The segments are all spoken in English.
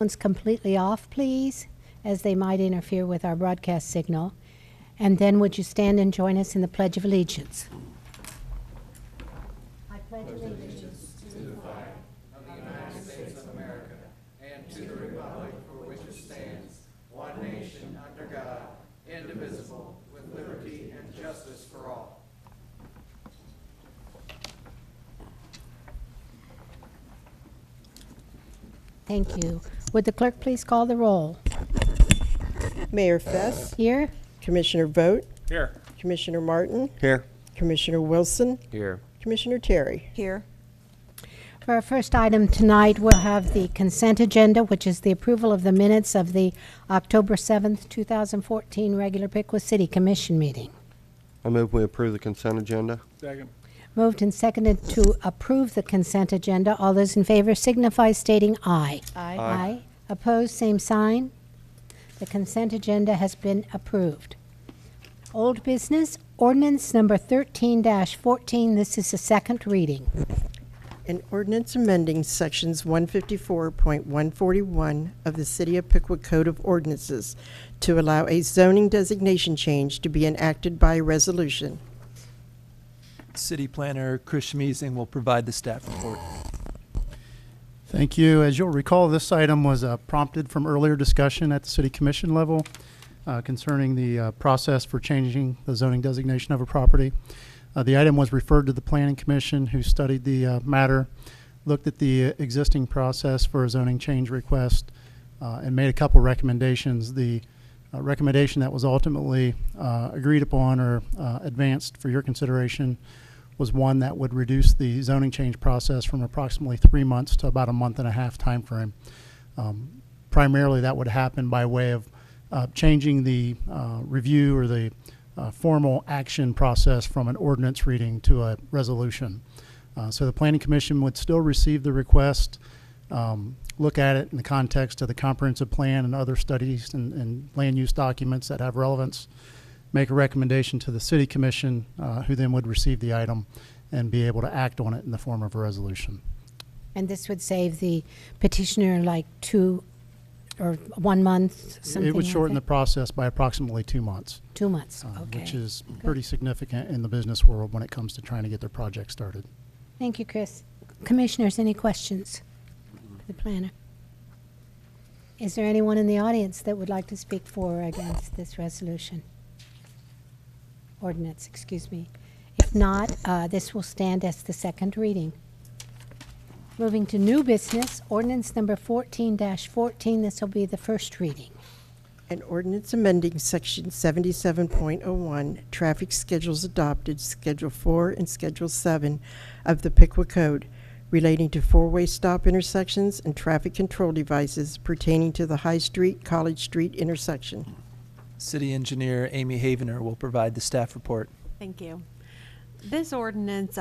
Phones completely off, please, as they might interfere with our broadcast signal. And then would you stand and join us in the Pledge of Allegiance? I pledge allegiance to the flag of the United States of America and to the republic for which it stands, one nation under God, indivisible, with liberty and justice for all. Thank you. Would the clerk please call the roll? Mayor Fess. Here. Commissioner Vogt. Here. Commissioner Martin. Here. Commissioner Wilson. Here. Commissioner Terry. Here. For our first item tonight, we'll have the consent agenda, which is the approval of the minutes of the October 7th, 2014 regular Piqua City Commission meeting. I move we approve the consent agenda. Second. Moved and seconded to approve the consent agenda. All those in favor signify stating aye. Aye. Aye. Opposed, same sign. The consent agenda has been approved. Old business, ordinance number 13-14. This is the second reading. An ordinance amending sections 154.141 of the City of Piqua Code of Ordinances to allow a zoning designation change to be enacted by resolution. City Planner Chris Schmeezing will provide the staff report. Thank you. As you'll recall, this item was prompted from earlier discussion at the City Commission level concerning the process for changing the zoning designation of a property. The item was referred to the Planning Commission, who studied the matter, looked at the existing process for a zoning change request, and made a couple recommendations. The recommendation that was ultimately agreed upon or advanced for your consideration was one that would reduce the zoning change process from approximately 3 months to about a month-and-a-half time frame. Primarily, that would happen by way of changing the review or the formal action process from an ordinance reading to a resolution. So the Planning Commission would still receive the request, look at it in the context of the comprehensive plan and other studies and land use documents that have relevance, make a recommendation to the City Commission, who then would receive the item and be able to act on it in the form of a resolution. And this would save the petitioner like 2 or 1 month, something It would shorten the like process by approximately 2 months. that? 2 months, okay. Which is Good. pretty significant in the business world when it comes to trying to get their project started. Thank you, Chris. Commissioners, any questions for the planner? Is there anyone in the audience that would like to speak for or against this resolution? Ordinance, excuse me. If not, this will stand as the second reading. Moving to new business, ordinance number 14-14. This will be the first reading. An ordinance amending section 77.01, traffic schedules adopted, Schedule 4 and Schedule 7 of the Piqua Code, relating to four-way stop intersections and traffic control devices pertaining to the High Street, College Street intersection. City Engineer Amy Havener will provide the staff report. Thank you. This ordinance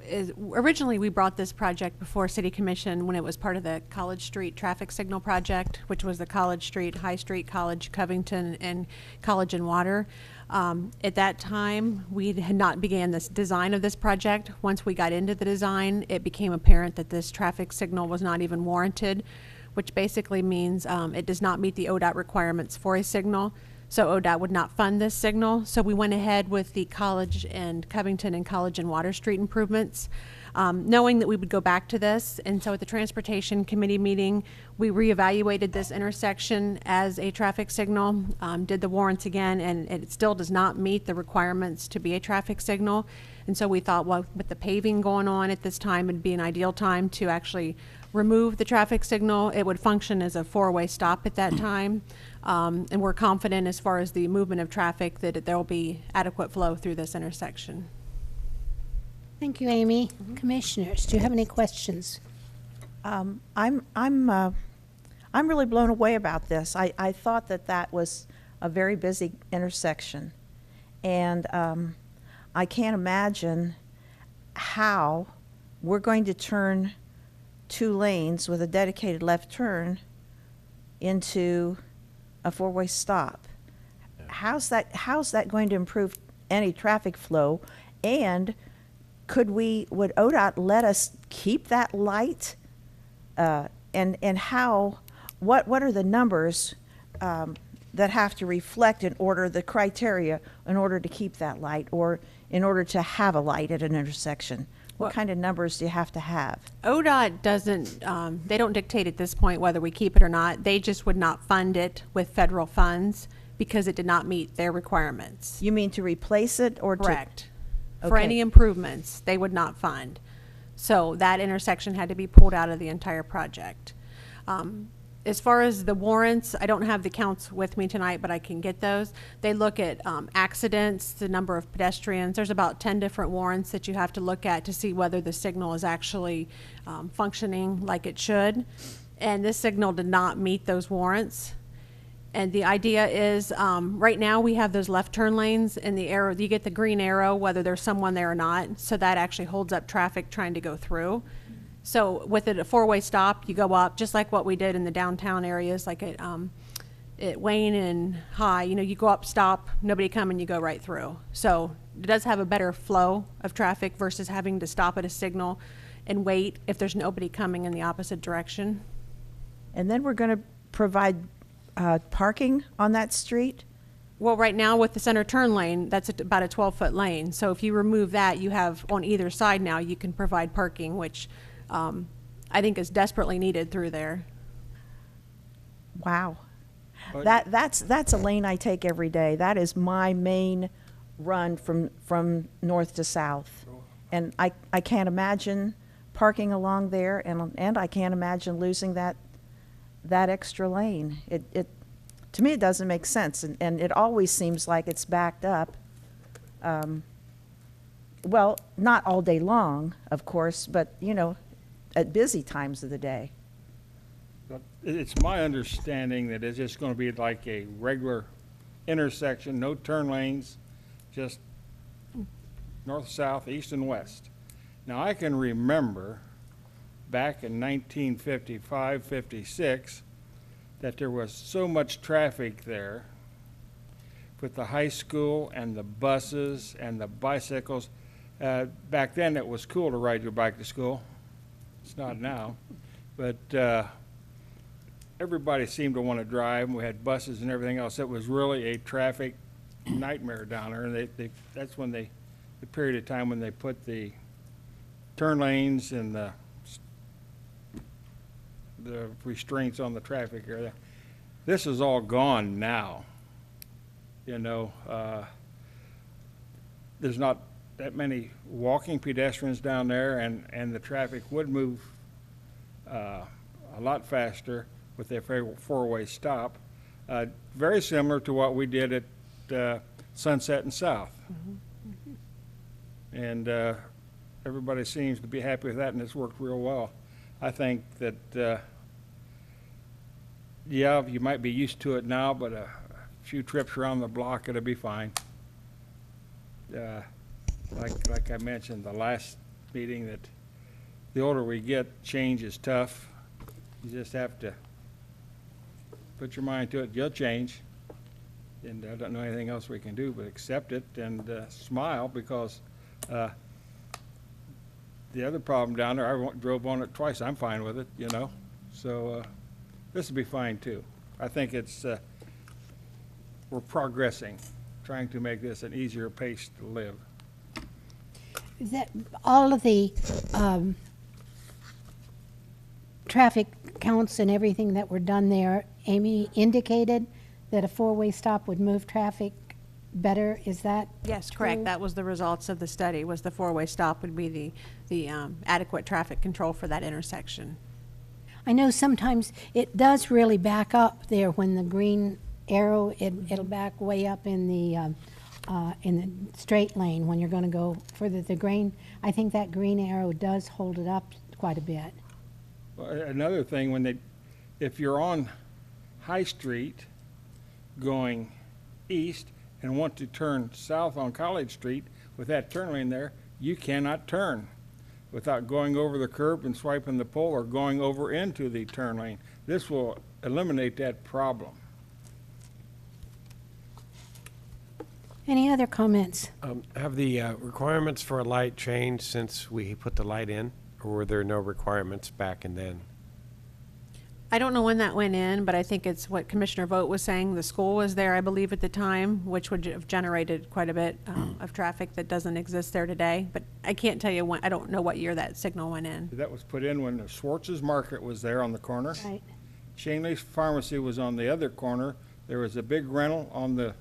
is originally we brought this project before City Commission when it was part of the College Street traffic signal project, which was the College Street, High Street, College, Covington, and College and Water. At that time, we had not began this design of this project. Once we got into the design, it became apparent that this traffic signal was not even warranted, which basically means it does not meet the ODOT requirements for a signal. So ODOT would not fund this signal. So we went ahead with the College and Covington and College and Water Street improvements, knowing that we would go back to this. And so at the Transportation Committee meeting, we reevaluated this intersection as a traffic signal, did the warrants again, and it still does not meet the requirements to be a traffic signal. And so we thought, well, with the paving going on at this time, it'd be an ideal time to actually remove the traffic signal. It would function as a four-way stop at that time. And we're confident as far as the movement of traffic that there will be adequate flow through this intersection. Thank you, Amy. Commissioners, do you have any questions? I'm really blown away about this. I thought that was a very busy intersection, and I can't imagine how we're going to turn 2 lanes with a dedicated left turn into a four-way stop. How's that going to improve any traffic flow? And would ODOT let us keep that light? And how what are the numbers that have to reflect the criteria in order to keep that light, or in order to have a light at an intersection? What Well- kind of numbers do you have to have? ODOT doesn't, they don't dictate at this point whether we keep it or not. They just would not fund it with federal funds because it did not meet their requirements. You mean to replace it or to? Correct. For Okay. any improvements, they would not fund. So that intersection had to be pulled out of the entire project. As far as the warrants, I don't have the counts with me tonight, but I can get those. They look at accidents, the number of pedestrians. There's about 10 different warrants that you have to look at to see whether the signal is actually functioning like it should. And this signal did not meet those warrants. And the idea is, right now we have those left turn lanes, and the arrow, you get the green arrow whether there's someone there or not, so that actually holds up traffic trying to go through. So with it, a four-way stop, you go up, just like what we did in the downtown areas, like at Wayne and High, you know, you go up, stop, nobody coming, you go right through. So it does have a better flow of traffic versus having to stop at a signal and wait if there's nobody coming in the opposite direction. And then we're going to provide parking on that street? Well, right now with the center turn lane, that's about a 12-foot lane. So if you remove that, you have on either side now, you can provide parking, which I think is desperately needed through there. Wow. That's a lane I take every day. That is my main run from north to south. And I can't imagine parking along there, and I can't imagine losing that extra lane. It to me, it doesn't make sense, and it always seems like it's backed up. Well, not all day long, of course, but, you know, at busy times of the day. But it's my understanding that it's just going to be like a regular intersection, no turn lanes, just north, south, east, and west. Now, I can remember back in 1955, 56, that there was so much traffic there with the high school and the buses and the bicycles. Back then, it was cool to ride your bike to school. It's not now. But everybody seemed to want to drive, and we had buses and everything else. It was really a traffic nightmare down there. And that's when the period of time when they put the turn lanes and the restraints on the traffic area. This is all gone now. You know, there's not that many walking pedestrians down there, and the traffic would move a lot faster with a four-way stop. Very similar to what we did at Sunset and South. And everybody seems to be happy with that, and it's worked real well. I think that, yeah, you might be used to it now, but a few trips around the block, it'll be fine. Like I mentioned the last meeting, that the older we get, change is tough. You just have to put your mind to it. You'll change. And I don't know anything else we can do but accept it and smile, because the other problem down there, I drove on it twice. I'm fine with it, you know. So this will be fine too. I think it's we're progressing, trying to make this an easier pace to live. Is that all of the traffic counts and everything that were done there, Amy indicated that a four-way stop would move traffic better? Is that Yes, correct. true? That was the results of the study, was the four-way stop would be the adequate traffic control for that intersection. I know sometimes it does really back up there when the green arrow, it'll back way up in the straight lane when you're going to go further. I think that green arrow does hold it up quite a bit. Well, another thing, if you're on High Street going east and want to turn south on College Street with that turn lane there, you cannot turn without going over the curb and swiping the pole or going over into the turn lane. This will eliminate that problem. Any other comments? Have the requirements for a light changed since we put the light in, or were there no requirements back and then? I don't know when that went in, but I think it's what Commissioner Vogt was saying. The school was there, I believe, at the time, which would have generated quite a bit of traffic that doesn't exist there today. But I can't tell you when, I don't know what year that signal went in. That was put in when the Schwartz's Market was there on the corner. Right. Shanley's Pharmacy was on the other corner. There was a big rental on the,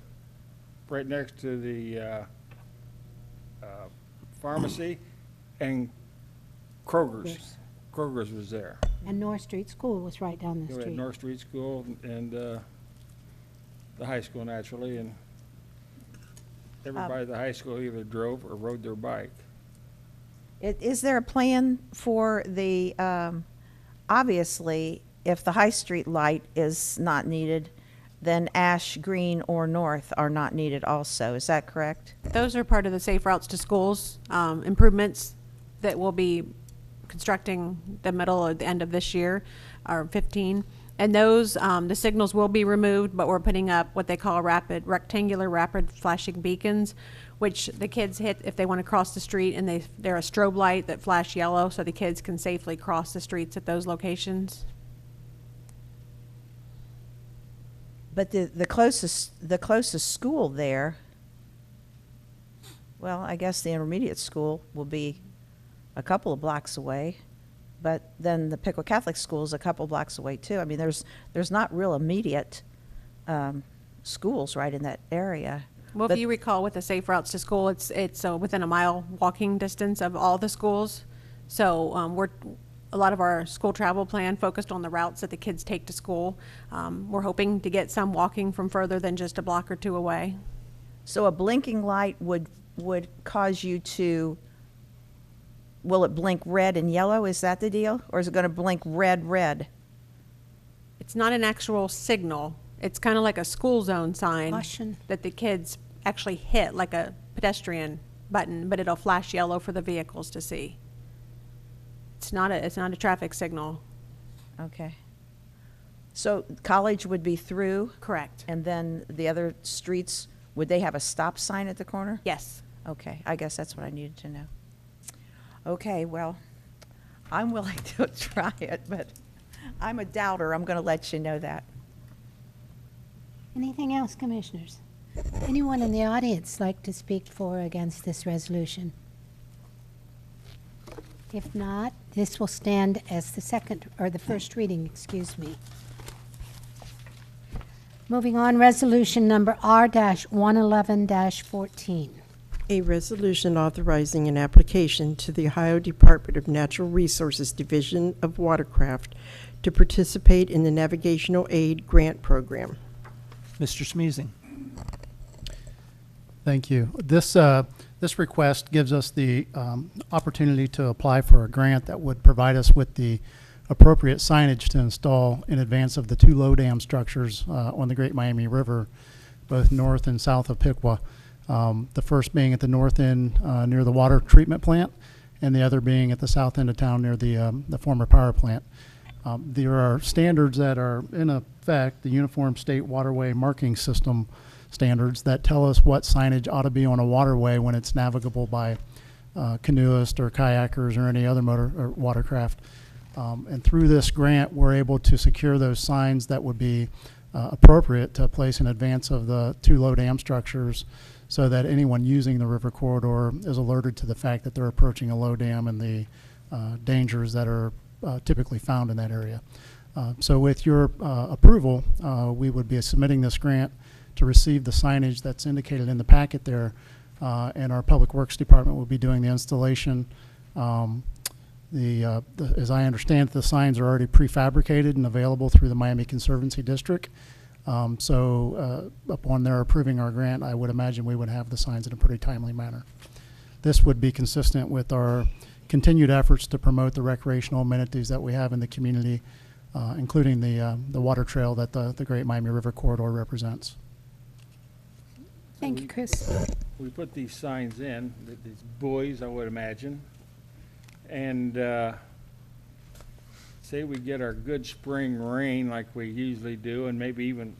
right next to the pharmacy, and Kroger's. Yes. Kroger's was there. And North Street School was right down the We had street. North Street School and the high school naturally, and everybody at the high school either drove or rode their bike. Is there a plan for the, obviously, if the High Street light is not needed, then Ash, Green, or North are not needed also. Is that correct? Those are part of the Safe Routes to Schools improvements that we'll be constructing the middle or the end of this year, or 15. And those, the signals will be removed, but we're putting up what they call rectangular rapid flashing beacons, which the kids hit if they want to cross the street, and they're a strobe light that flash yellow so the kids can safely cross the streets at those locations. But the closest school there, well, I guess the intermediate school will be a couple of blocks away, but then the Piqua Catholic School is a couple blocks away too. I mean, there's not real immediate schools right in that area. Well, But- if you recall, with the Safe Routes to School, it's within a mile walking distance of all the schools. So a lot of our school travel plan focused on the routes that the kids take to school. We're hoping to get some walking from further than just a block or two away. So a blinking light would cause you to, will it blink red and yellow? Is that the deal? Or is it going to blink red? It's not an actual signal. It's kind of like a school zone sign Caution. that the kids actually hit, like a pedestrian button, but it'll flash yellow for the vehicles to see. It's not a traffic signal. Okay. So College would be through, Correct. and then the other streets, would they have a stop sign at the corner? Yes. Okay, I guess that's what I needed to know. Okay, well, I'm willing to try it, but I'm a doubter. I'm going to let you know that. Anything else, commissioners? Anyone in the audience like to speak for or against this resolution? If not, this will stand as the first reading, excuse me. Moving on, resolution number R-111-14. A resolution authorizing an application to the Ohio Department of Natural Resources Division of Watercraft to participate in the Navigational Aid Grant Program. Mr. Smeezing. Thank you. This request gives us the opportunity to apply for a grant that would provide us with the appropriate signage to install in advance of the two low dam structures on the Great Miami River, both north and south of Piqua. The first being at the north end near the water treatment plant, and the other being at the south end of town near the former power plant. There are standards that are in effect, the Uniform State Waterway Marking System standards that tell us what signage ought to be on a waterway when it's navigable by canoeists or kayakers or any other motor or watercraft. And through this grant, we're able to secure those signs that would be appropriate to place in advance of the two low dam structures, so that anyone using the river corridor is alerted to the fact that they're approaching a low dam and the dangers that are typically found in that area. So with your approval, we would be submitting this grant to receive the signage that's indicated in the packet there, and our Public Works Department will be doing the installation. As I understand it, the signs are already prefabricated and available through the Miami Conservancy District. So upon their approving our grant, I would imagine we would have the signs in a pretty timely manner. This would be consistent with our continued efforts to promote the recreational amenities that we have in the community, including the water trail that the Great Miami River Corridor represents. Thank you, Chris. We put these signs in, these buoys, I would imagine, and say we get our good spring rain like we usually do, and maybe even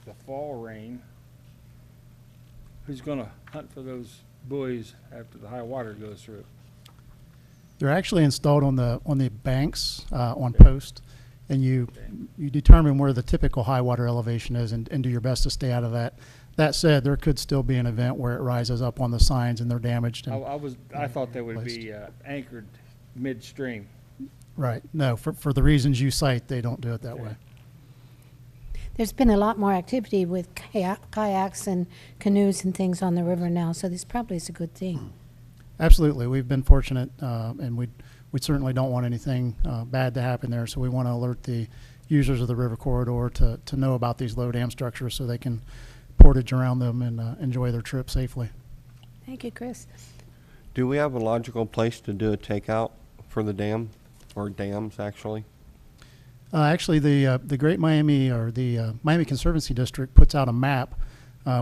the fall rain. Who's going to hunt for those buoys after the high water goes through? They're actually installed on the banks on posts, and you determine where the typical high water elevation is and do your best to stay out of that. That said, there could still be an event where it rises up on the signs and they're damaged. And, I thought they would be anchored midstream. right. No, for the reasons you cite, they don't do it that way. There's been a lot more activity with kayaks and canoes and things on the river now, so this probably is a good thing. Absolutely. We've been fortunate, and we certainly don't want anything bad to happen there, so we want to alert the users of the river corridor to know about these low dam structures so they can portage around them and enjoy their trip safely. Thank you, Chris. Do we have a logical place to do a takeout for the dam, or dams, actually? Actually, the Great Miami, or the Miami Conservancy District, puts out a map,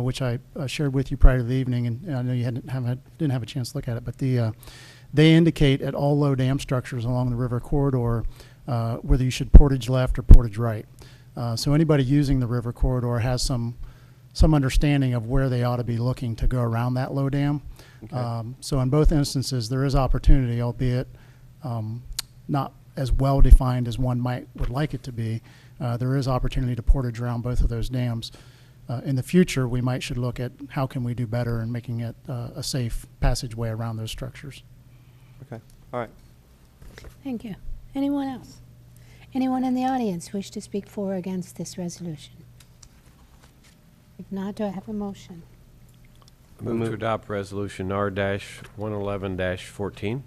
which I shared with you prior to the evening, and I know you didn't have a chance to look at it, but they indicate at all low dam structures along the river corridor whether you should portage left or portage right. So anybody using the river corridor has some understanding of where they ought to be looking to go around that low dam. Okay. So in both instances, there is opportunity, albeit not as well defined as one would like it to be. There is opportunity to portage around both of those dams. In the future, we should look at how can we do better in making it a safe passageway around those structures. Okay, all right. Thank you. Anyone else? Anyone in the audience wish to speak for or against this resolution? If not, do I have a motion? Move to adopt resolution R-111-14.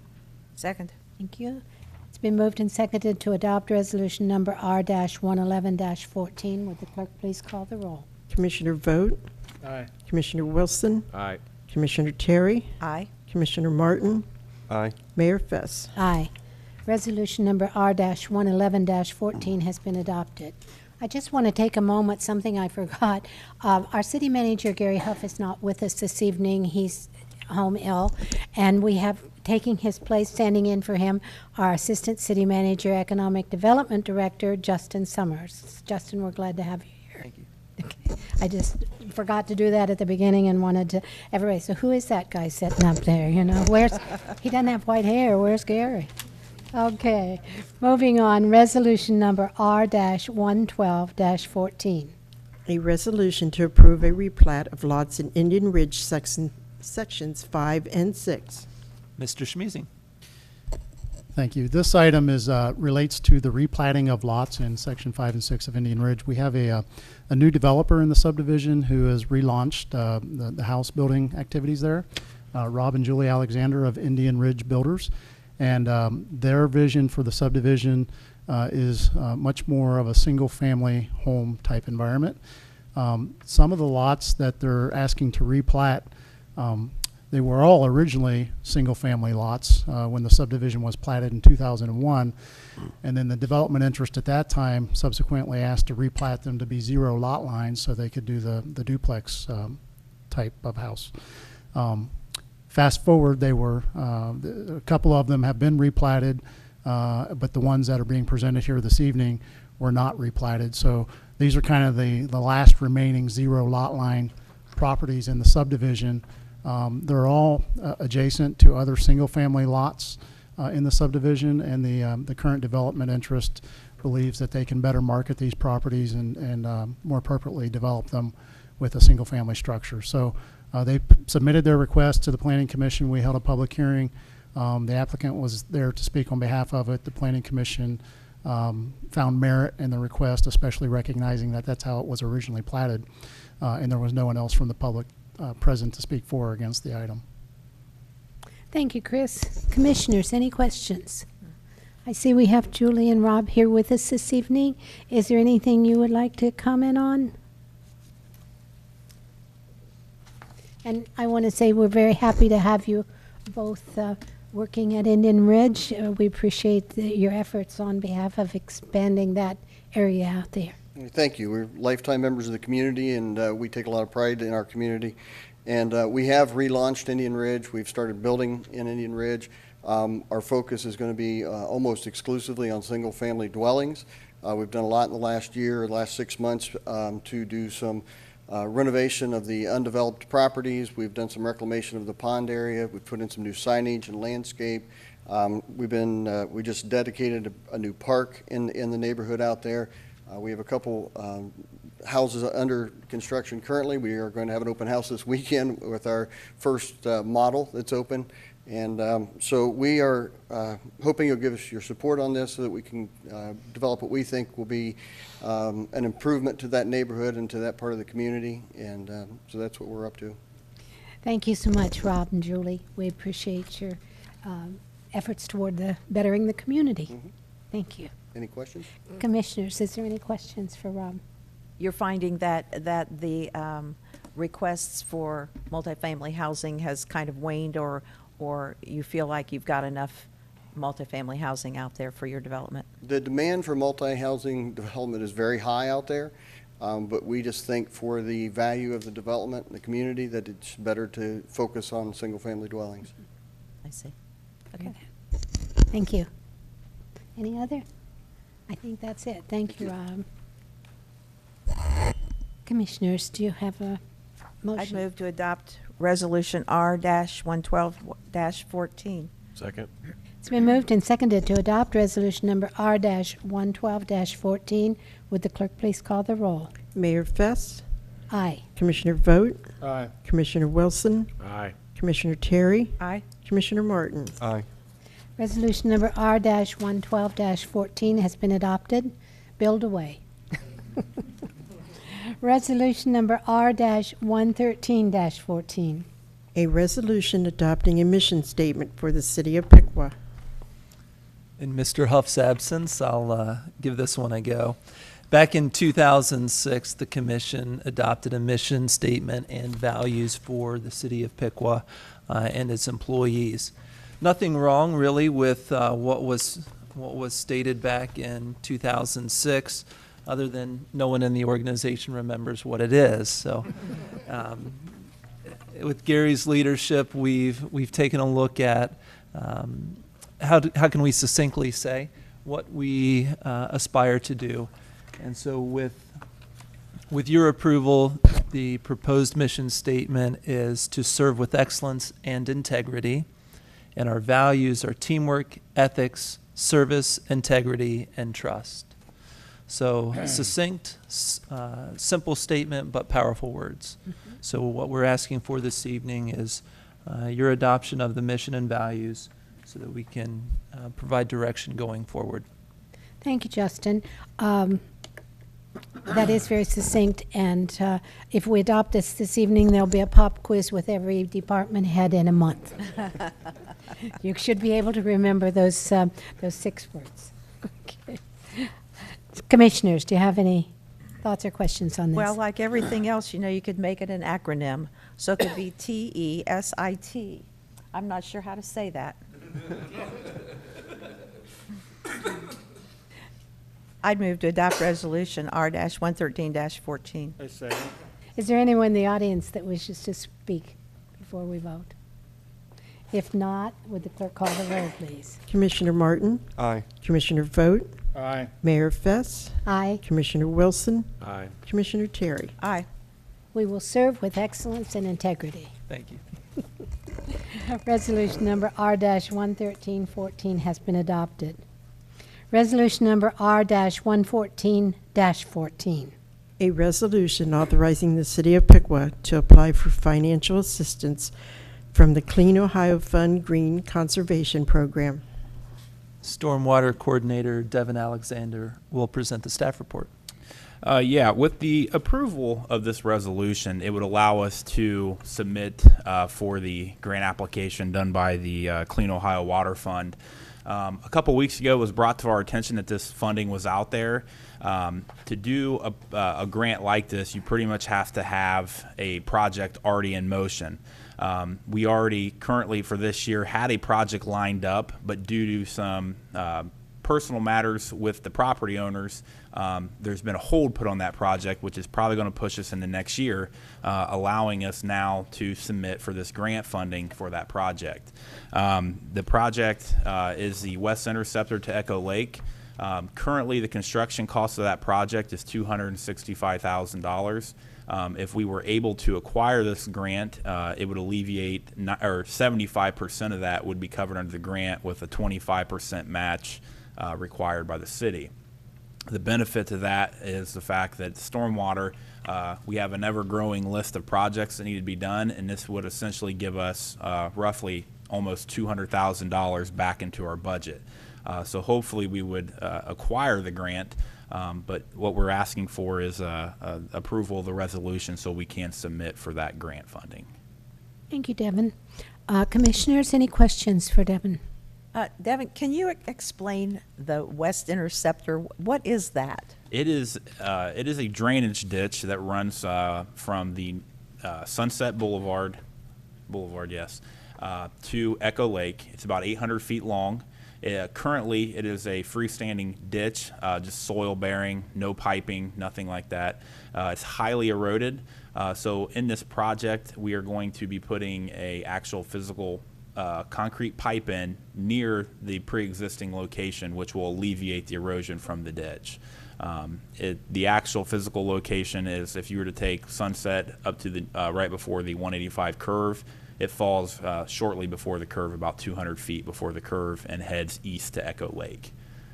Second. Thank you. It's been moved and seconded to adopt resolution number R-111-14. Would the clerk please call the roll? Commissioner Vogt, Aye. Commissioner Wilson, Aye. Commissioner Terry, Aye. Commissioner Martin, Aye. Mayor Fess. Aye. Resolution number R-111-14 has been adopted. I just want to take a moment, something I forgot. Our city manager, Gary Huff, is not with us this evening. He's home ill, and we have taking his place, standing in for him, our Assistant City Manager, Economic Development Director, Justin Summers. Justin, we're glad to have you here. Thank you. Okay. I just forgot to do that at the beginning and wanted to, everybody, so who is that guy sitting up there, you know? He doesn't have white hair, where's Gary? Okay, moving on, resolution number R-112-14. A resolution to approve a replat of lots in Indian Ridge sections 5 and 6. Mr. Schmeezing. Thank you. This item relates to the replatting of lots in Section 5 and 6 of Indian Ridge. We have a new developer in the subdivision who has relaunched the house building activities there, Rob and Julie Alexander of Indian Ridge Builders. And their vision for the subdivision is much more of a single-family home type environment. Some of the lots that they're asking to replat, they were all originally single-family lots when the subdivision was platted in 2001, and then the development interest at that time subsequently asked to replat them to be 0 lot lines so they could do the duplex type of house. Fast forward, they were a couple of them have been replatted, but the ones that are being presented here this evening were not replatted. So these are kind of the last remaining 0 lot line properties in the subdivision. They're all adjacent to other single-family lots in the subdivision, and the current development interest believes that they can better market these properties and more appropriately develop them with a single-family structure. So they submitted their request to the Planning Commission. We held a public hearing. The applicant was there to speak on behalf of it. The Planning Commission found merit in the request, especially recognizing that that's how it was originally platted, and there was no one else from the public present to speak for or against the item. Thank you, Chris. Commissioners, any questions? I see we have Julie and Rob here with us this evening. Is there anything you would like to comment on? And I want to say we're very happy to have you both working at Indian Ridge. We appreciate your efforts on behalf of expanding that area out there. Thank you. We're lifetime members of the community, and we take a lot of pride in our community. And we have relaunched Indian Ridge. We've started building in Indian Ridge. Our focus is going to be almost exclusively on single-family dwellings. We've done a lot in the last year, the last 6 months, to do some renovation of the undeveloped properties. We've done some reclamation of the pond area. We've put in some new signage and landscape. We just dedicated a new park in the neighborhood out there. We have a couple houses under construction currently. We are going to have an open house this weekend with our first model that's open. And so we are hoping you'll give us your support on this so that we can develop what we think will be an improvement to that neighborhood and to that part of the community. And so that's what we're up to. Thank you so much, Rob and Julie. We appreciate your efforts toward bettering the community. Mm-hmm. Thank you. Any questions? Commissioners, is there any questions for Rob? You're finding that the requests for multifamily housing has kind of waned, or you feel like you've got enough multifamily housing out there for your development? The demand for multi-housing development is very high out there, but we just think for the value of the development and the community that it's better to focus on single-family dwellings. I see. Okay. Thank you. Any other? I think that's it. Thank you, Rob. Commissioners, do you have a motion? I'd move to adopt Resolution R-112-14. Second. It's been moved and seconded to adopt resolution number R-112-14. Would the clerk please call the roll? Mayor Fest, Aye. Commissioner Vogt, Aye. Commissioner Wilson, Aye. Commissioner Terry, Aye. Commissioner Martin. Aye. Resolution number R-112-14 has been adopted. Build away. Resolution number R-113-14. A resolution adopting a mission statement for the city of Piqua. In Mr. Huff's absence, I'll give this one a go. Back in 2006, the commission adopted a mission statement and values for the city of Piqua and its employees. Nothing wrong really with what was stated back in 2006, other than no one in the organization remembers what it is. So, with Gary's leadership, we've taken a look at how can we succinctly say what we aspire to do. And so with your approval, the proposed mission statement is to serve with excellence and integrity. And our values are teamwork, ethics, service, integrity, and trust. So succinct, simple statement, but powerful words. Mm-hmm. So what we're asking for this evening is your adoption of the mission and values so that we can provide direction going forward. Thank you, Justin. That is very succinct, and if we adopt this evening, there'll be a pop quiz with every department head in a month. You should be able to remember those 6 words. Okay. Commissioners, do you have any thoughts or questions on this? Well, like everything else, you could make it an acronym. So it could be TESIT. I'm not sure how to say that. I'd move to adopt resolution R-113-14. I second. Is there anyone in the audience that wishes to speak before we vote? If not, would the clerk call the roll, please? Commissioner Martin, Aye. Commissioner Vogt, Aye. Mayor Fest, Aye. Commissioner Wilson, Aye. Commissioner Terry. Aye. We will serve with excellence and integrity. Thank you. Resolution number R-113-14 has been adopted. Resolution number R-114-14. A resolution authorizing the city of Piqua to apply for financial assistance from the Clean Ohio Fund Green Conservation Program. Stormwater Coordinator Devin Alexander will present the staff report. Yeah, with the approval of this resolution, it would allow us to submit for the grant application done by the Clean Ohio Water Fund. A couple weeks ago, it was brought to our attention that this funding was out there. To do a grant like this, you pretty much have to have a project already in motion. We already currently for this year had a project lined up, but due to some personal matters with the property owners, there's been a hold put on that project, which is probably going to push us into next year, allowing us now to submit for this grant funding for that project. The project is the West Interceptor to Echo Lake. Currently, the construction cost of that project is $265,000. If we were able to acquire this grant, it would alleviate, or 75% of that would be covered under the grant with a 25% match required by the city. The benefit to that is the fact that stormwater, we have an ever-growing list of projects that need to be done, and this would essentially give us roughly almost $200,000 back into our budget. So hopefully we would acquire the grant, but what we're asking for is approval of the resolution so we can submit for that grant funding. Thank you, Devin. Commissioners, any questions for Devin? Devin, can you explain the West Interceptor? What is that? It is a drainage ditch that runs from the Sunset Boulevard, yes, to Echo Lake. It's about 800 feet long. Currently, it is a freestanding ditch, just soil bearing, no piping, nothing like that. It's highly eroded. So in this project, we are going to be putting a actual physical concrete pipe in near the pre-existing location, which will alleviate the erosion from the ditch. The actual physical location is, if you were to take Sunset up to the right before the 185 curve, it falls shortly before the curve, about 200 feet before the curve, and heads east to Echo Lake.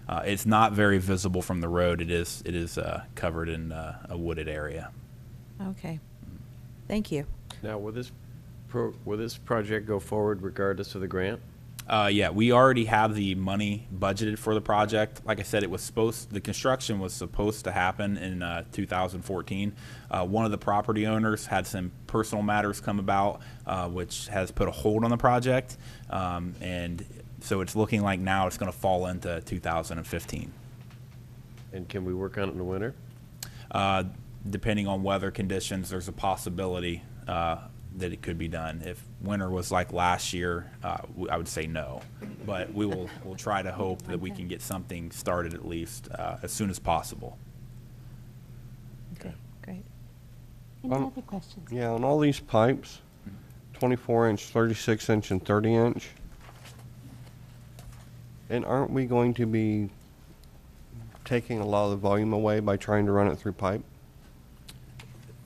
It's not very visible from the road. It is covered in a wooded area. Okay. Thank you. Now, will this project go forward regardless of the grant? Yeah, we already have the money budgeted for the project. Like I said, the construction was supposed to happen in 2014. One of the property owners had some personal matters come about, which has put a hold on the project. And so it's looking like now it's going to fall into 2015. And can we work on it in the winter? Depending on weather conditions, there's a possibility that it could be done. If winter was like last year, I would say no. But we'll try to hope that we can get something started at least as soon as possible. Okay, great. Any other questions? Yeah, on all these pipes, 24-inch, 36-inch, and 30-inch, and aren't we going to be taking a lot of the volume away by trying to run it through pipe?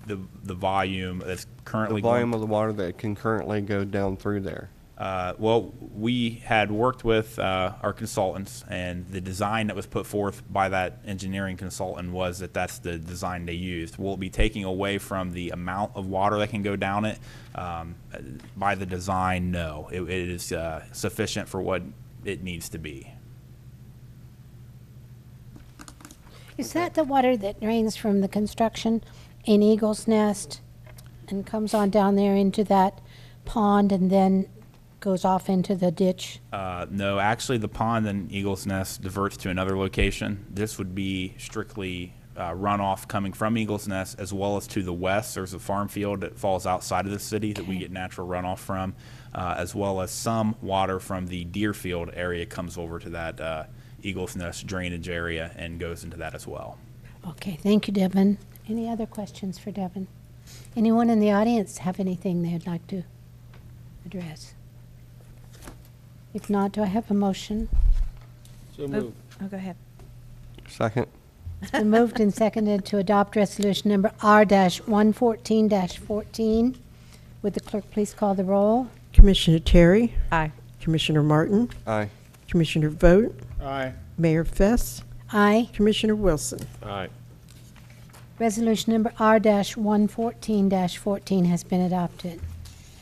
The volume that's currently The volume of the water that can currently go down through there. Well, we had worked with our consultants, and the design that was put forth by that engineering consultant was that that's the design they used. We'll be taking away from the amount of water that can go down it. By the design, no. It is sufficient for what it needs to be. Is that the water that drains from the construction in Eagle's Nest and comes on down there into that pond and then goes off into the ditch? No, actually the pond in Eagle's Nest diverts to another location. This would be strictly runoff coming from Eagle's Nest, as well as to the west. There's a farm field that falls outside of the city that we get natural runoff from, as well as some water from the Deerfield area comes over to that Eagle's Nest drainage area and goes into that as well. Okay, thank you, Devin. Any other questions for Devin? Anyone in the audience have anything they'd like to address? If not, do I have a motion? So moved. Oh, go ahead. Second. It's been moved and seconded to adopt resolution number R-114-14. Would the clerk please call the roll? Commissioner Terry, Aye. Commissioner Martin, Aye. Commissioner Vogt, Aye. Mayor Fess, Aye. Commissioner Wilson. Aye. Resolution number R-114-14 has been adopted.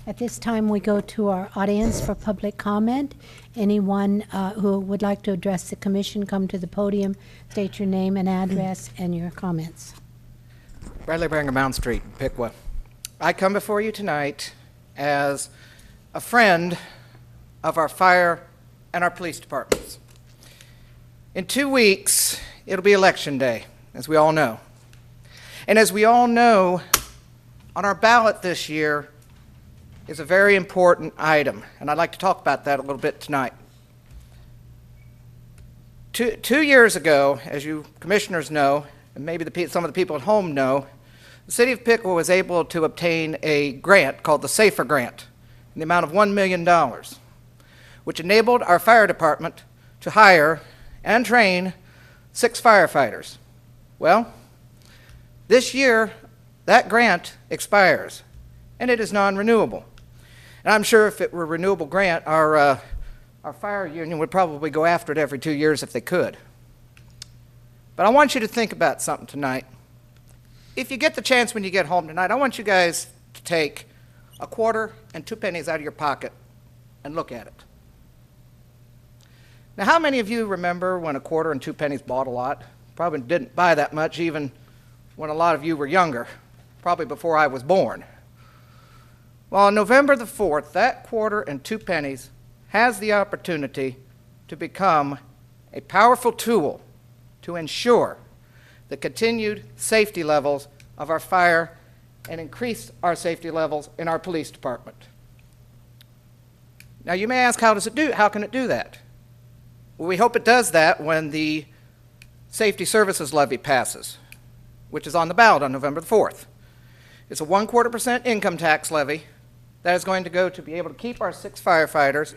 At this time, we go to our audience for public comment. Anyone who would like to address the commission, come to the podium, state your name and address and your comments. Bradley Brigham, Mount Street, Piqua. I come before you tonight as a friend of our fire and our police departments. In 2 weeks, it'll be election day, as we all know. And as we all know, on our ballot this year is a very important item, and I'd like to talk about that a little bit tonight. Two years ago, as you commissioners know, and maybe some of the people at home know, the city of Piqua was able to obtain a grant called the SAFER Grant in the amount of $1 million, which enabled our fire department to hire and train 6 firefighters. Well, this year, that grant expires, and it is non-renewable. And I'm sure if it were a renewable grant, our fire union would probably go after it every 2 years if they could. But I want you to think about something tonight. If you get the chance when you get home tonight, I want you guys to take a quarter and 2 pennies out of your pocket and look at it. Now, how many of you remember when a quarter and 2 pennies bought a lot? Probably didn't buy that much even when a lot of you were younger, probably before I was born. Well, on November the 4th, that quarter and 2 pennies has the opportunity to become a powerful tool to ensure the continued safety levels of our fire and increase our safety levels in our police department. Now, you may ask, how can it do that? Well, we hope it does that when the Safety Services Levy passes, which is on the ballot on November the 4th. It's a 1/4% income tax levy that is going to go to be able to keep our 6 firefighters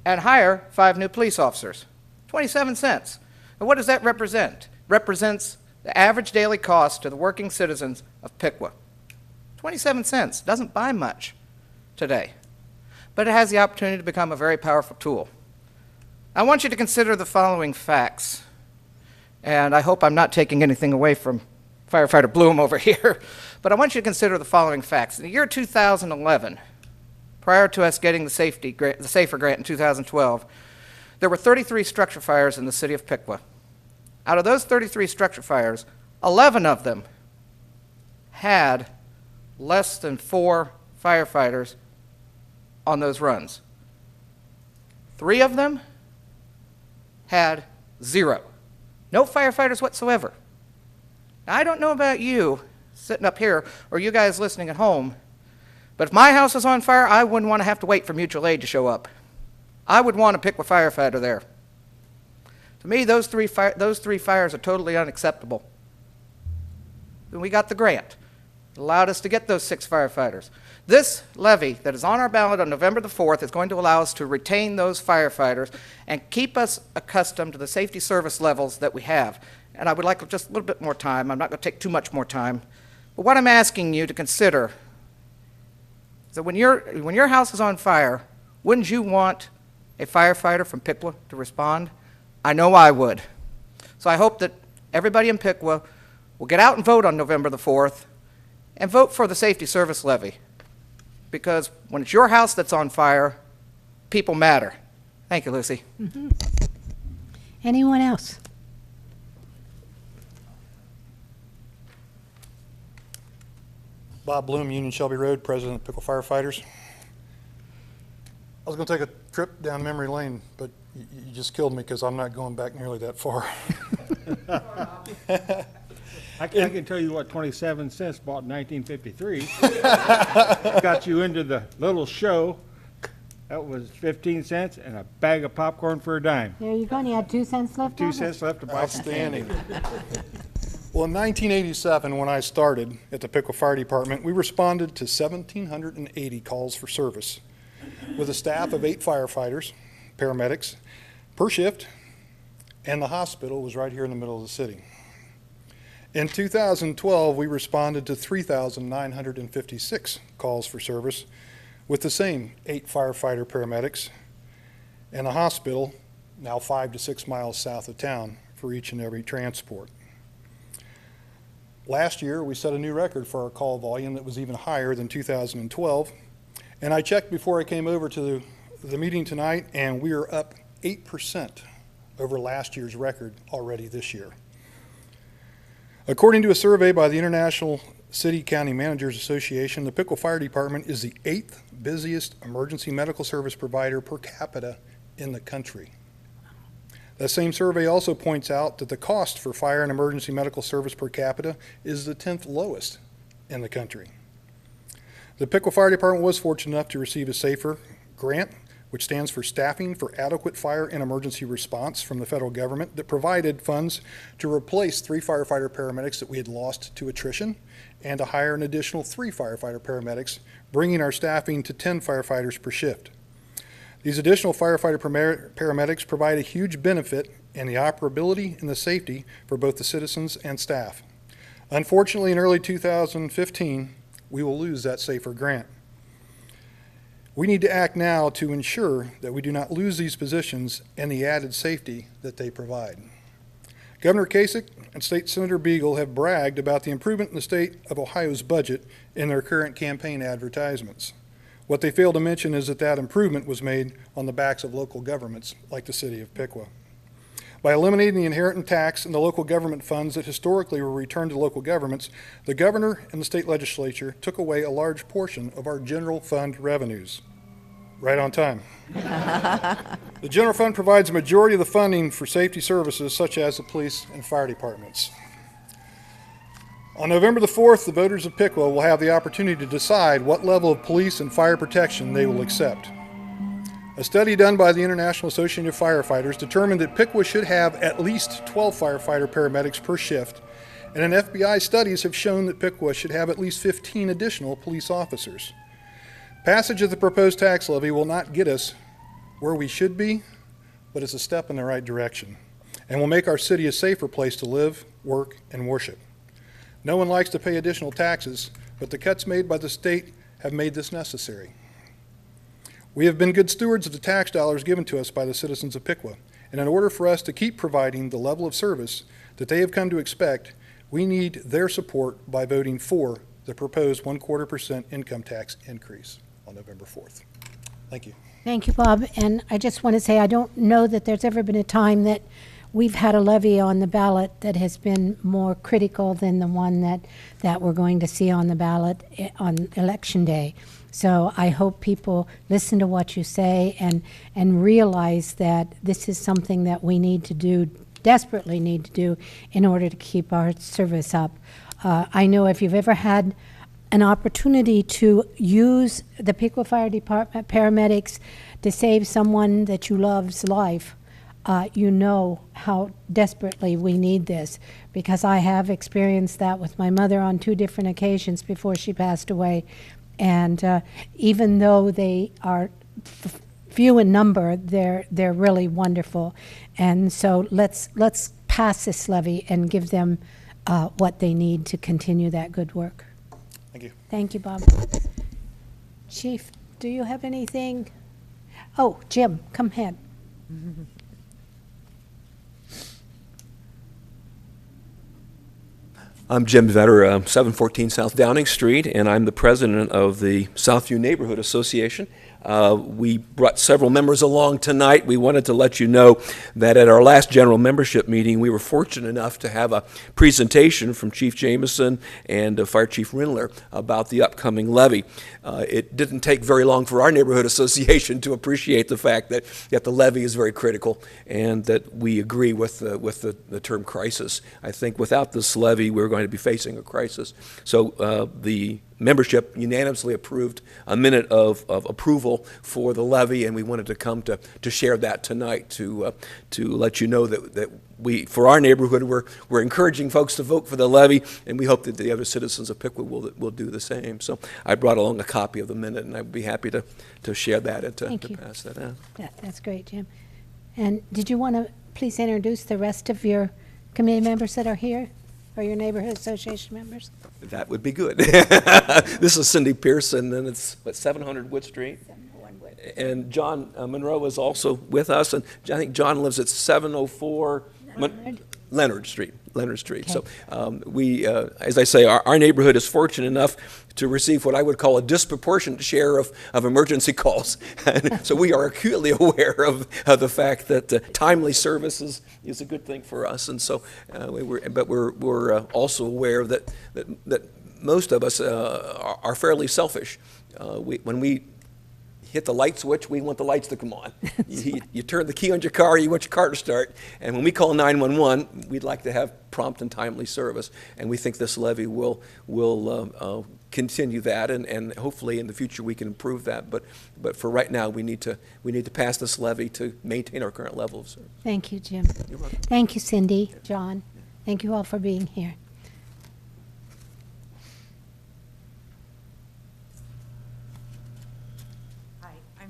and hire 5 new police officers. 27 cents. And what does that represent? Represents the average daily cost to the working citizens of Piqua. 27 cents. Doesn't buy much today, but it has the opportunity to become a very powerful tool. I want you to consider the following facts, and I hope I'm not taking anything away from Firefighter Bloom over here, but I want you to consider the following facts. In the year 2011, prior to us getting the SAFER grant in 2012, there were 33 structure fires in the city of Piqua. Out of those 33 structure fires, 11 of them had less than 4 firefighters on those runs. 3 of them had 0. No firefighters whatsoever. Now, I don't know about you sitting up here or you guys listening at home, but if my house is on fire, I wouldn't want to have to wait for mutual aid to show up. I would want to pick a firefighter there. To me, those three fires are totally unacceptable. And we got the grant. It allowed us to get those 6 firefighters. This levy that is on our ballot on November the 4th is going to allow us to retain those firefighters and keep us accustomed to the safety service levels that we have. And I would like just a little bit more time. I'm not going to take too much more time. But what I'm asking you to consider is that when your house is on fire, wouldn't you want a firefighter from Piqua to respond? I know I would. So I hope that everybody in Piqua will get out and vote on November the 4th and vote for the safety service levy. Because when it's your house that's on fire, people matter. Thank you, Lucy. Mm-hmm. Anyone else? Bob Bloom, Union Shelby Road, President of Piqua Firefighters. I was going to take a trip down memory lane, but you just killed me because I'm not going back nearly that far. I can tell you what 27 cents bought in 1953. Got you into the little show. That was 15 cents and a bag of popcorn for a dime. There you go, and you had 2 cents left 2 over? cents left to buy. Outstanding. Well, in 1987, when I started at the Piqua Fire Department, we responded to 1,780 calls for service with a staff of 8 firefighters, paramedics, per shift, and the hospital was right here in the middle of the city. In 2012, we responded to 3,956 calls for service with the same 8 firefighter paramedics and a hospital now 5 to 6 miles south of town for each and every transport. Last year, we set a new record for our call volume that was even higher than 2012. And I checked before I came over to the meeting tonight, and we are up 8% over last year's record already this year. According to a survey by the International City County Managers Association, the Piqua Fire Department is the 8th busiest emergency medical service provider per capita in the country. That same survey also points out that the cost for fire and emergency medical service per capita is the 10th lowest in the country. The Piqua Fire Department was fortunate enough to receive a SAFER grant, which stands for Staffing for Adequate Fire and Emergency Response from the federal government, that provided funds to replace 3 firefighter paramedics that we had lost to attrition and to hire an additional 3 firefighter paramedics, bringing our staffing to 10 firefighters per shift. These additional firefighter paramedics provide a huge benefit in the operability and the safety for both the citizens and staff. Unfortunately, in early 2015, we will lose that SAFER grant. We need to act now to ensure that we do not lose these positions and the added safety that they provide. Governor Kasich and State Senator Beagle have bragged about the improvement in the state of Ohio's budget in their current campaign advertisements. What they fail to mention is that that improvement was made on the backs of local governments like the city of Piqua. By eliminating the inherent tax and the local government funds that historically were returned to local governments, the governor and the state legislature took away a large portion of our general fund revenues. Right on time. The general fund provides a majority of the funding for safety services such as the police and fire departments. On November the 4th, the voters of Piqua will have the opportunity to decide what level of police and fire protection they will accept. A study done by the International Association of Firefighters determined that Piqua should have at least 12 firefighter paramedics per shift, and FBI studies have shown that Piqua should have at least 15 additional police officers. Passage of the proposed tax levy will not get us where we should be, but it's a step in the right direction, and will make our city a safer place to live, work, and worship. No one likes to pay additional taxes, but the cuts made by the state have made this necessary. We have been good stewards of the tax dollars given to us by the citizens of Piqua, and in order for us to keep providing the level of service that they have come to expect, we need their support by voting for the proposed 1/4% income tax increase on November 4th. Thank you. Thank you, Bob. And I just want to say, I don't know that there's ever been a time that we've had a levy on the ballot that has been more critical than the one that we're going to see on the ballot on Election Day. So I hope people listen to what you say and realize that this is something that we need to do, desperately need to do, in order to keep our service up. I know if you've ever had an opportunity to use the Piqua Fire Department paramedics to save someone that you love's life, you know how desperately we need this, because I have experienced that with my mother on 2 different occasions before she passed away. And even though they are few in number, they're really wonderful. And so let's pass this levy and give them what they need to continue that good work. Thank you. Thank you, Bob. Chief, do you have anything? Oh, Jim, come ahead. I'm Jim Vetter, 714 South Downing Street, and I'm the president of the Southview Neighborhood Association. We brought several members along tonight. We wanted to let you know that at our last general membership meeting, we were fortunate enough to have a presentation from Chief Jameson and Fire Chief Rindler about the upcoming levy. It didn't take very long for our neighborhood association to appreciate the fact that the levy is very critical and that we agree with the term crisis. I think without this levy, we're going to be facing a crisis. So the membership unanimously approved a minute of approval for the levy, and we wanted to come to share that tonight to let you know that we, for our neighborhood, we're encouraging folks to vote for the levy, and we hope that the other citizens of Piqua will do the same. So I brought along a copy of the minute, and I'd be happy to share that and to pass that out. That's great, Jim. And did you want to please introduce the rest of your committee members that are here, or your neighborhood association members? That would be good. This is Cindy Pearson, and it's, 700 Wood Street? 701 Wood. And John Monroe is also with us, and I think John lives at 704 Leonard Street. Okay. So we, as I say, our neighborhood is fortunate enough to receive what I would call a disproportionate share of emergency calls. So we are acutely aware of the fact that timely service is a good thing for us. And so, we're also aware that most of us are fairly selfish. When we hit the light switch, we want the lights to come on. You turn the key on your car, you want your car to start. And when we call 911, we'd like to have prompt and timely service. And we think this levy will continue that, and hopefully in the future we can improve that. But for right now, we need to pass this levy to maintain our current level of service. Thank you, Jim. You're welcome. Thank you, Cindy, John. Thank you all for being here.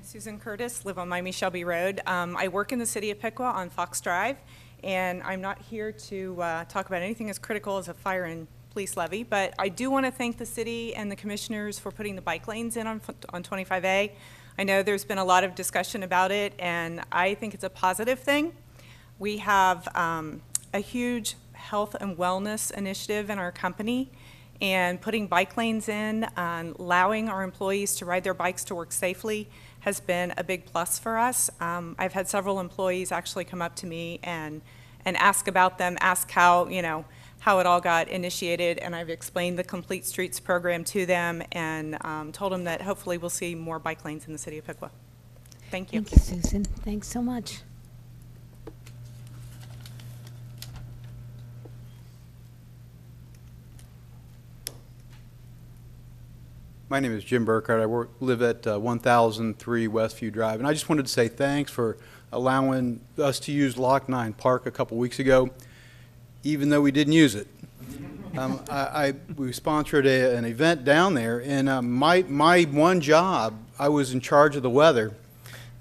Susan Curtis, live on Miami Shelby Road. I work in the city of Piqua on Fox Drive, and I'm not here to talk about anything as critical as a fire and police levy, but I do want to thank the city and the commissioners for putting the bike lanes in on 25A. I know there's been a lot of discussion about it, and I think it's a positive thing. We have a huge health and wellness initiative in our company, and putting bike lanes in and allowing our employees to ride their bikes to work safely has been a big plus for us. I've had several employees actually come up to me and ask about them, ask how, you know, how it all got initiated, and I've explained the Complete Streets program to them and told them that hopefully we'll see more bike lanes in the city of Piqua. Thank you. Thank you, Susan. Thanks so much. My name is Jim Burkhardt. I live at 1003 Westview Drive, and I just wanted to say thanks for allowing us to use Lock 9 Park a couple weeks ago, even though we didn't use it. We sponsored an event down there, and my one job, I was in charge of the weather,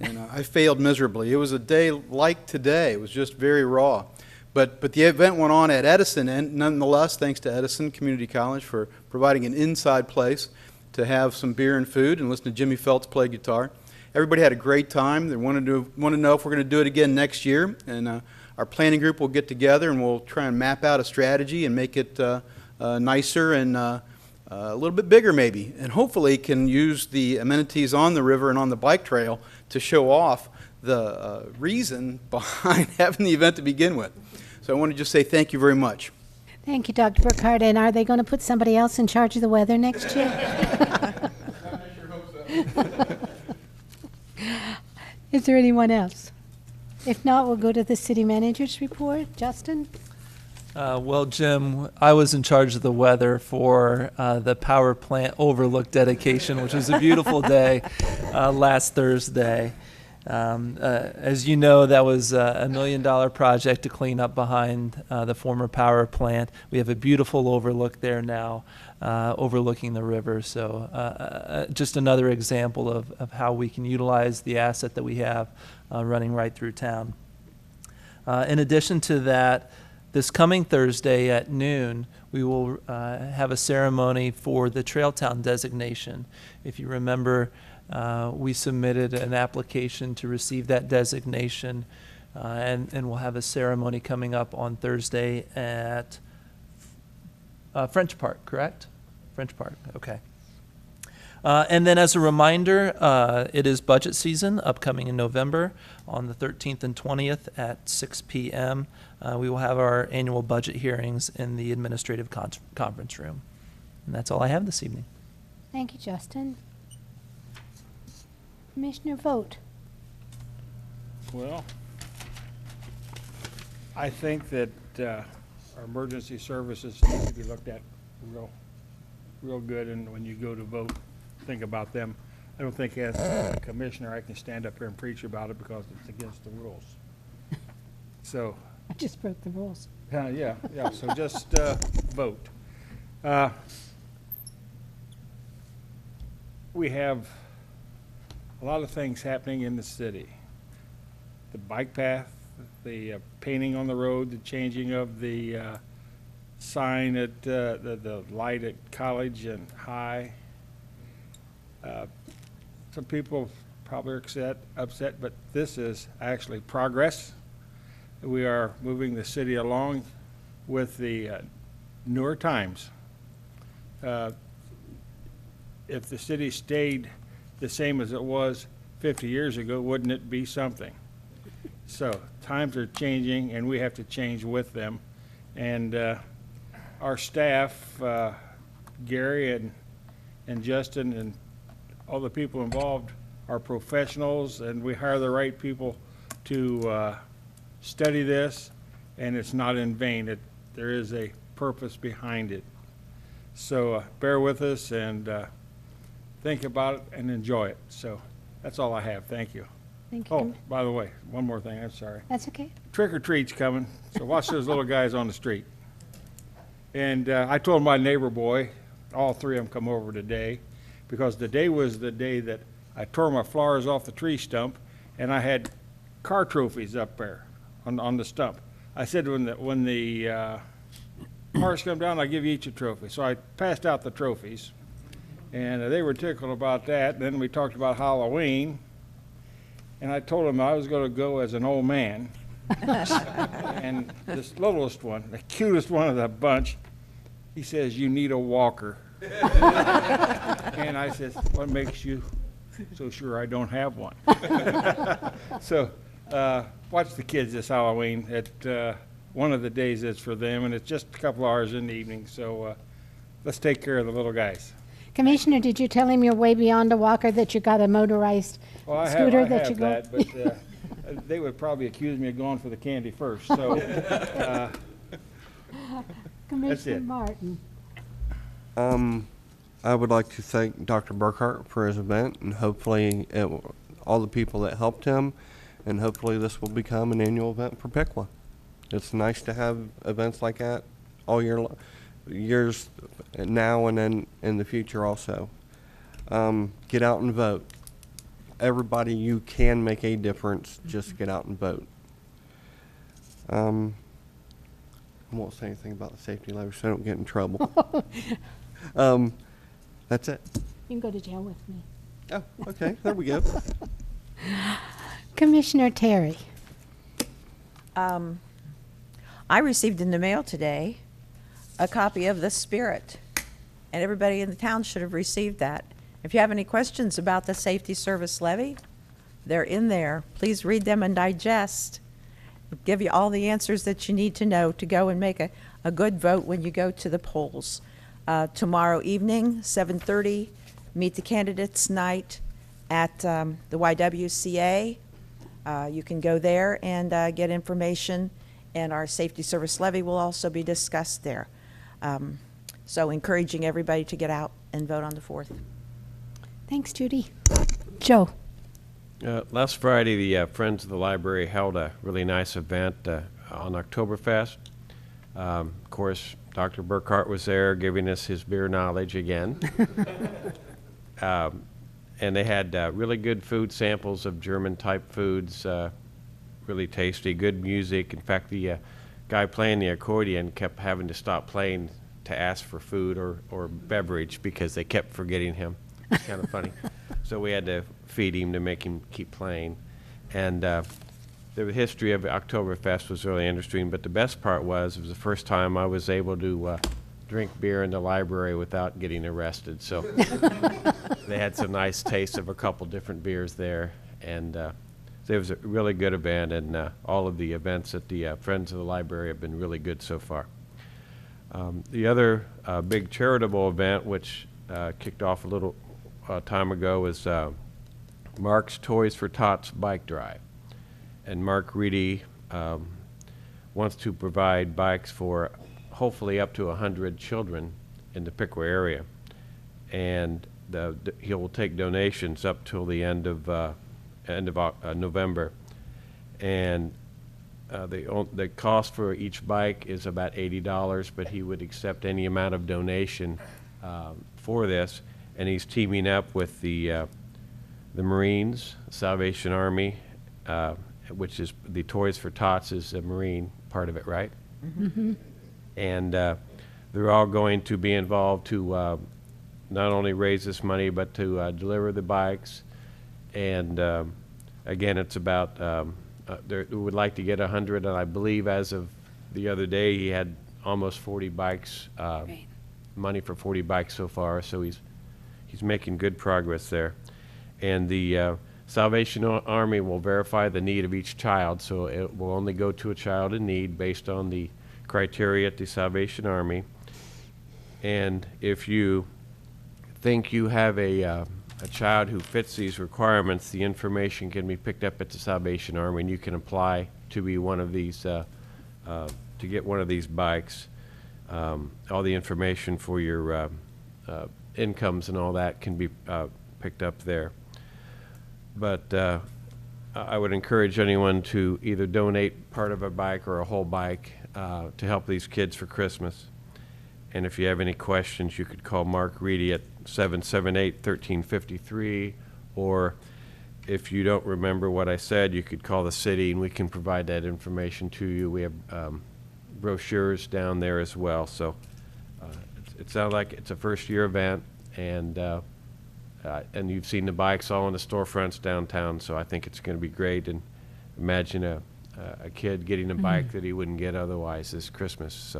and I failed miserably. It was a day like today. It was just very raw. But the event went on at Edison, and nonetheless, thanks to Edison Community College for providing an inside place to have some beer and food and listen to Jimmy Phelps play guitar. Everybody had a great time. They wanted to know if we're going to do it again next year, and our planning group will get together and we'll try and map out a strategy and make it nicer and a little bit bigger maybe, and hopefully can use the amenities on the river and on the bike trail to show off the reason behind having the event to begin with. So I want to just say thank you very much. Thank you, Dr. Burkhardt. And are they going to put somebody else in charge of the weather next year? Is there anyone else? If not, we'll go to the city manager's report. Justin? Well, Jim, I was in charge of the weather for the power plant overlook dedication, which was a beautiful day last Thursday. As you know, that was a $1 million project to clean up behind the former power plant. We have a beautiful overlook there now, overlooking the river. So just another example of how we can utilize the asset that we have running right through town. In addition to that, this coming Thursday at noon, we will have a ceremony for the Trail Town designation. If you remember, we submitted an application to receive that designation, and we'll have a ceremony coming up on Thursday at French Park, correct? French Park, okay. And then as a reminder, it is budget season upcoming in November on the 13th and 20th at 6 p.m. We will have our annual budget hearings in the administrative conference room. And that's all I have this evening. Thank you, Justin. Commissioner Vogt. Well, I think that our emergency services need to be looked at real good, and when you go to vote, think about them. I don't think as a commissioner I can stand up here and preach about it because it's against the rules. So I just broke the rules. yeah, so just vote. We have a lot of things happening in the city. The bike path, the painting on the road, the changing of the sign at the light at College and High. Some people probably are upset, but this is actually progress. We are moving the city along with the newer times. If the city stayed the same as it was 50 years ago, wouldn't it be something? So times are changing, and we have to change with them. And our staff, Gary and Justin and all the people involved are professionals, and we hire the right people to study this, and it's not in vain. There is a purpose behind it. So bear with us and think about it and enjoy it. So that's all I have. Thank you. Thank you. Oh, by the way, one more thing. I'm sorry. That's okay. Trick or treat's coming, so watch those little guys on the street. And I told my neighbor boy, all three of them come over today, because today was the day that I tore my flowers off the tree stump, and I had car trophies up there on the stump. I said when the Parks come down, I'll give you each a trophy. So I passed out the trophies, and they were tickled about that. Then we talked about Halloween, and I told them I was going to go as an old man. And this littlest one, the cutest one of the bunch, he says, "You need a walker." And I said, "What makes you so sure I don't have one?" So watch the kids this Halloween. One of the days is for them, and it's just a couple hours in the evening. So let's take care of the little guys. Commissioner, did you tell him you're way beyond a walker, that you got a motorized Well, I scooter have that you go? that, but they would probably accuse me of going for the candy first. So Commissioner it. Martin. I would like to thank Dr. Burkhart for his event, and hopefully all the people that helped him, and hopefully this will become an annual event for Piqua. It's nice to have events like that all years now and then in the future also. Get out and vote. Everybody, you can make a difference. Just get out and vote. I won't say anything about the safety levy so I don't get in trouble. That's it. You can go to jail with me. Oh, okay. There we go. Commissioner Terry. I received in the mail today a copy of The Spirit, and everybody in the town should have received that. If you have any questions about the safety service levy, they're in there. Please read them and digest. It'll give you all the answers that you need to know to go and make a good vote when you go to the polls. Tomorrow evening, 7:30, meet the candidates night at the YWCA. You can go there and get information, and our safety service levy will also be discussed there. So encouraging everybody to get out and vote on the 4th. Thanks, Judy. Joe. Last Friday, the Friends of the Library held a really nice event on Oktoberfest. Of course, Dr. Burkhart was there giving us his beer knowledge again. And they had really good food samples of German-type foods, really tasty, good music. In fact, the guy playing the accordion kept having to stop playing to ask for food or beverage because they kept forgetting him. It's kind of funny. So we had to feed him to make him keep playing. And the history of Oktoberfest was really interesting, but the best part was it was the first time I was able to drink beer in the library without getting arrested. So they had some nice taste of a couple different beers there. And it was a really good event, and all of the events at the Friends of the Library have been really good so far. The other big charitable event, which kicked off a little time ago, was Mark's Toys for Tots bike drive. And Mark Reedy wants to provide bikes for hopefully up to 100 children in the Piqua area. And he will take donations up till the end of November. And the cost for each bike is about $80, but he would accept any amount of donation for this. And he's teaming up with the Marines, Salvation Army, which is the Toys for Tots is the Marine part of it, right? Mm-hmm. And they're all going to be involved to not only raise this money, but to deliver the bikes. And again, it's about, we would like to get 100, and I believe as of the other day, he had almost 40 bikes, money for 40 bikes so far, so he's making good progress there. And the Salvation Army will verify the need of each child, so it will only go to a child in need based on the criteria at the Salvation Army. And if you think you have a child who fits these requirements, the information can be picked up at the Salvation Army, and you can apply to be one of these, to get one of these bikes. All the information for your incomes and all that can be picked up there. But I would encourage anyone to either donate part of a bike or a whole bike to help these kids for Christmas. And if you have any questions, you could call Mark Reedy at 778-1353, or if you don't remember what I said, you could call the city and we can provide that information to you. We have brochures down there as well. So it sounds like it's a first-year event, and you've seen the bikes all in the storefronts downtown, so I think it's going to be great. And imagine a kid getting a bike that he wouldn't get otherwise this Christmas.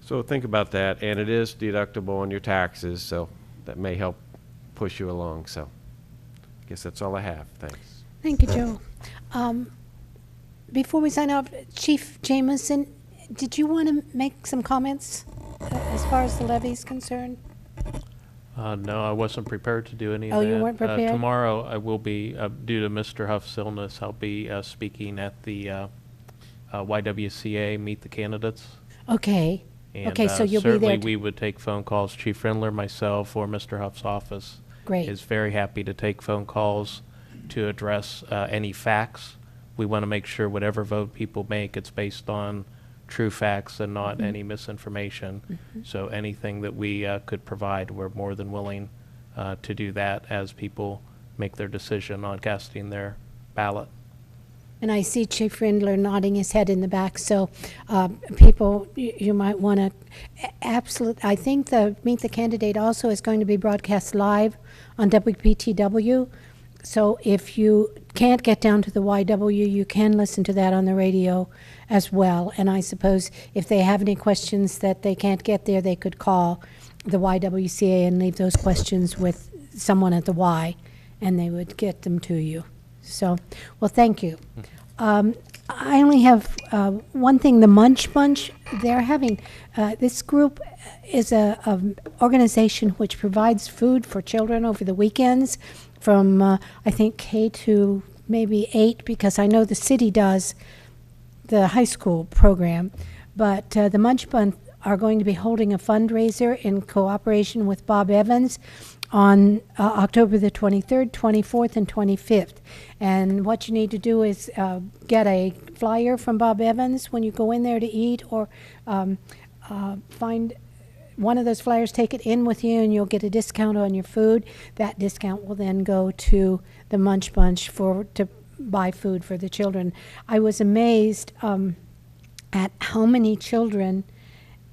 So think about that, and it is deductible on your taxes, so that may help push you along. So I guess that's all I have. Thanks. Thank you, Joe. Before we sign off, Chief Jameson, did you want to make some comments as far as the levy is concerned? No, I wasn't prepared to do any of Oh, that. you weren't prepared? Tomorrow, I will be, due to Mr. Huff's illness, I'll be speaking at the YWCA Meet the Candidates. Okay. And, Okay, so you'll be there. certainly we would take phone calls. Chief Rindler, myself, or Mr. Huff's office Great. is very happy to take phone calls to address any facts. We want to make sure whatever vote people make, it's based on true facts and not any misinformation. So anything that we could provide, we're more than willing to do that as people make their decision on casting their ballot. And I see Chief Rindler nodding his head in the back, so people, you might want to, I think the Meet the Candidate also is going to be broadcast live on WPTW. So if you can't get down to the YW, you can listen to that on the radio as well. And I suppose if they have any questions that they can't get there, they could call the YWCA and leave those questions with someone at the Y, and they would get them to you. So, well, thank you. I only have one thing, the Munch Bunch. They're having, this group is a organization which provides food for children over the weekends from, I think, K to maybe 8, because I know the city does the high school program. But the Munch Bunch are going to be holding a fundraiser in cooperation with Bob Evans on October the 23rd, 24th, and 25th. And what you need to do is get a flyer from Bob Evans when you go in there to eat, or find one of those flyers, take it in with you, and you'll get a discount on your food. That discount will then go to the Munch Bunch to buy food for the children. I was amazed at how many children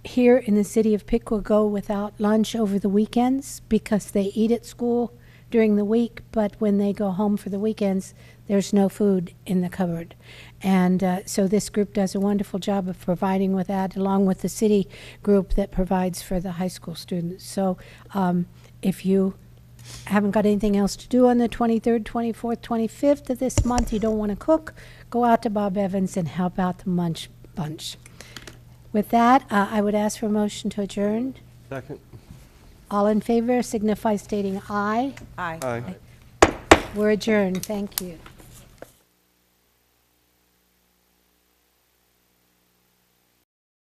here in the city of Piqua go without lunch over the weekends because they eat at school during the week, but when they go home for the weekends, there's no food in the cupboard. And so this group does a wonderful job of providing with that, along with the city group that provides for the high school students. So if you haven't got anything else to do on the 23rd, 24th, 25th of this month, you don't want to cook, go out to Bob Evans and help out the Munch Bunch. With that, I would ask for a motion to adjourn. Second. All in favor signify stating aye. Aye. Aye. We're adjourned. Thank you.